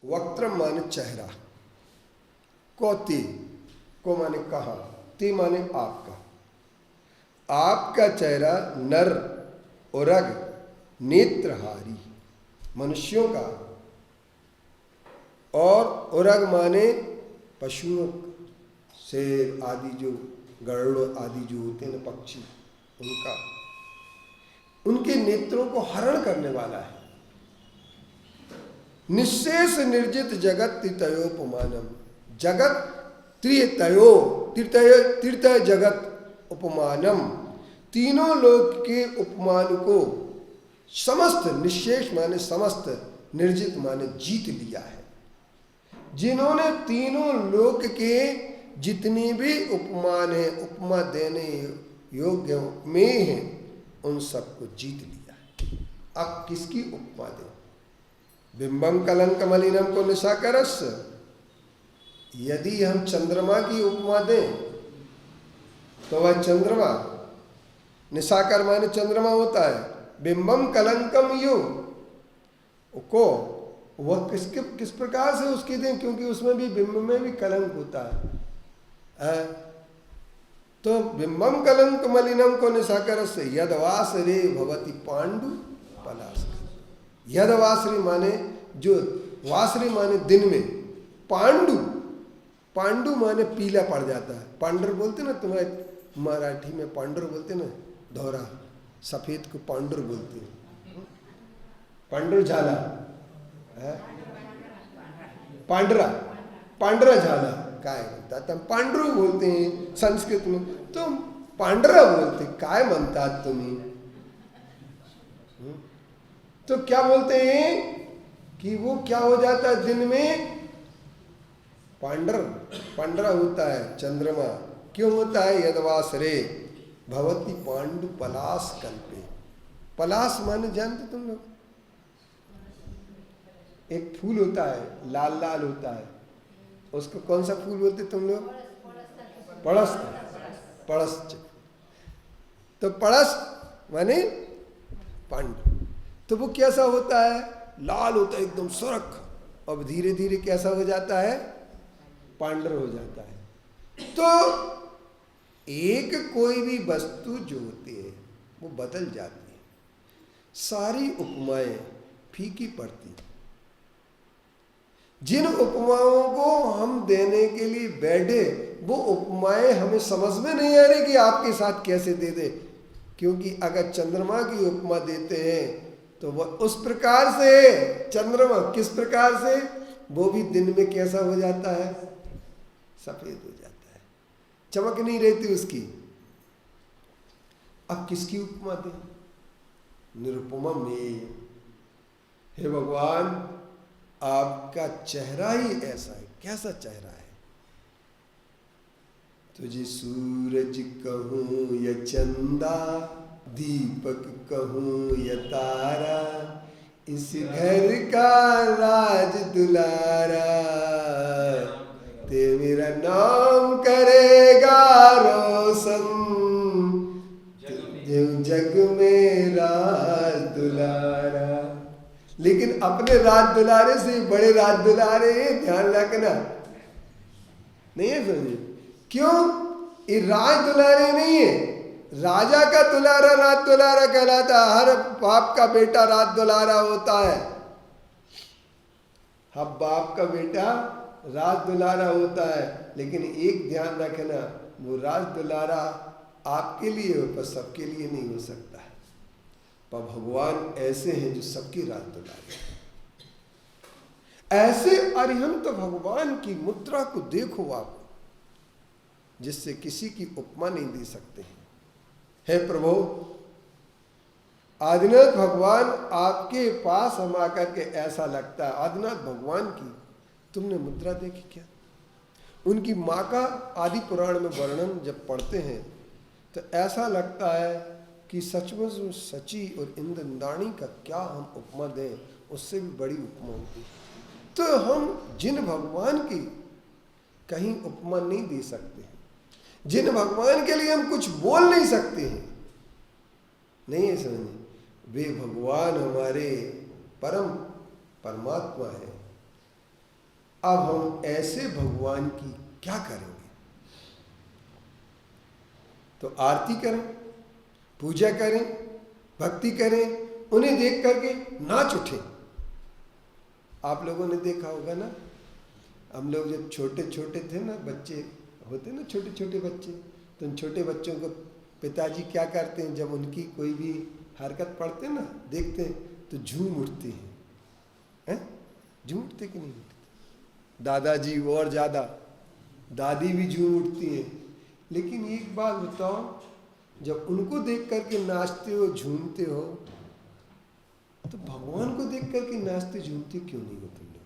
वक्त्रम माने चेहरा, कोति को माने कहा, ती माने आपका, आपका चेहरा नर उरग नेत्रहारी मनुष्यों का, और उरग माने पशुओं, शेर आदि जो गरुड़ आदि जो होते हैं पक्षी, उनका, उनके नेत्रों को हरण करने वाला है। निशेष निर्जित जगत त्रितयोपमानम, जगत त्रितयो त्रितय जगत उपमानम, तीनों लोक के उपमान को समस्त, निशेष माने समस्त, निर्जित माने जीत लिया है। जिन्होंने तीनों लोक के जितने भी उपमान है, उपमा देने योग्य में हैं, उन सबको जीत लिया है। अब किसकी उपमा दें? बिंबम कलंक मलिनम को निशाकरस, यदि हम चंद्रमा की उपमा दें तो वह चंद्रमा, निशाकर माने चंद्रमा होता है, बिंबम कलंकम यू को वह किस प्रकार से उसकी दें, क्योंकि उसमें भी बिंब में भी कलंक होता है। तो बिंबम कलंक मलिनम को निशाकर से यदवास रे भवती पांडु पलाश, यदवासरी माने जो, वासरी माने दिन में, पांडु, पांडु माने पीला पड़ जाता है, पांडर बोलते ना तुम्हारे मराठी में, पांडुर बोलते ना, धोरा सफेद को पांडुर बोलते हैं, पांडुर झाला है, पांडरा, पांडरा झाला काय म्हणतात, हम पांडुरू बोलते हैं संस्कृत में, तो पांडरा बोलते, काय म्हणतात तुम्ही? तो क्या बोलते हैं कि वो क्या हो जाता है दिन में, पांडर, पांडरा होता है चंद्रमा, क्यों होता है? यदवास रे भवती पांडु पलाश कल्पे, पलाश माने जानते तुम लोग, एक फूल होता है लाल लाल होता है, उसको कौन सा फूल बोलते तुम लोग? पड़स, पड़स, तो पड़स माने पांडु, तो वो कैसा होता है? लाल होता है एकदम सुरख, अब धीरे धीरे कैसा हो जाता है? पांडर हो जाता है। तो एक कोई भी वस्तु जो होती है वो बदल जाती है, सारी उपमाएं फीकी पड़ती। जिन उपमाओं को हम देने के लिए बैठे, वो उपमाएं हमें समझ में नहीं आ रही कि आपके साथ कैसे दे दे, क्योंकि अगर चंद्रमा की उपमा देते हैं तो वह उस प्रकार से, चंद्रमा किस प्रकार से, वो भी दिन में कैसा हो जाता है? सफेद हो जाता है, चमक नहीं रहती उसकी। अब किसकी उपमा दें? निरुपमा में। हे भगवान, आपका चेहरा ही ऐसा है। कैसा चेहरा है? तुझे सूरज कहूं या चंदा, दीपक कहूं या तारा, इस घर का राज दुलारा, ते मेरा नाम करेगा रोशन, जग में राज दुलारा। लेकिन अपने राज दुलारे से बड़े राज दुलारे, ध्यान रखना, नहीं है समझे? क्यों? ये राज दुलारे नहीं है, राजा का दुलारा राज दुलारा कहलाता है। हर बाप का बेटा राज दुलारा होता है, हर बाप का बेटा राज दुलारा होता है। लेकिन एक ध्यान रखना, वो राज दुलारा आपके लिए हो पर सबके लिए नहीं हो सकता है। पर भगवान ऐसे हैं जो सबकी राज दुलारे। ऐसे अरिहंत भगवान की मुद्रा को देखो आप, जिससे किसी की उपमा नहीं दे सकते हैं। हे प्रभु, आदिनाथ भगवान आपके पास हम आकर के ऐसा लगता है, आदिनाथ भगवान की तुमने मुद्रा देखी क्या? उनकी माँ का आदि पुराण में वर्णन जब पढ़ते हैं तो ऐसा लगता है कि सचमुच सची और इंद्रदानी का क्या हम उपमा दें, उससे भी बड़ी उपमा होती। तो हम जिन भगवान की कहीं उपमा नहीं दे सकते हैं, जिन भगवान के लिए हम कुछ बोल नहीं सकते हैं, नहीं है समझे, वे भगवान हमारे परमात्मा है। अब हम ऐसे भगवान की क्या करेंगे? तो आरती करें, पूजा करें, भक्ति करें, उन्हें देख करके नाच उठे। आप लोगों ने देखा होगा ना, हम लोग जब छोटे छोटे थे ना, बच्चे होते ना छोटे छोटे बच्चे, तो उन छोटे बच्चों को पिताजी क्या करते हैं, जब उनकी कोई भी हरकत पढ़ते ना, देखते हैं तो झूम उठते हैं। झूम उठते कि नहीं उठते? दादाजी और ज़्यादा, दादी भी झूम उठती है। लेकिन एक बात बताओ, जब उनको देख करके नाचते हो, झूमते हो, तो भगवान को देख करके नाचते झूमते क्यों नहीं हो तुम लोग?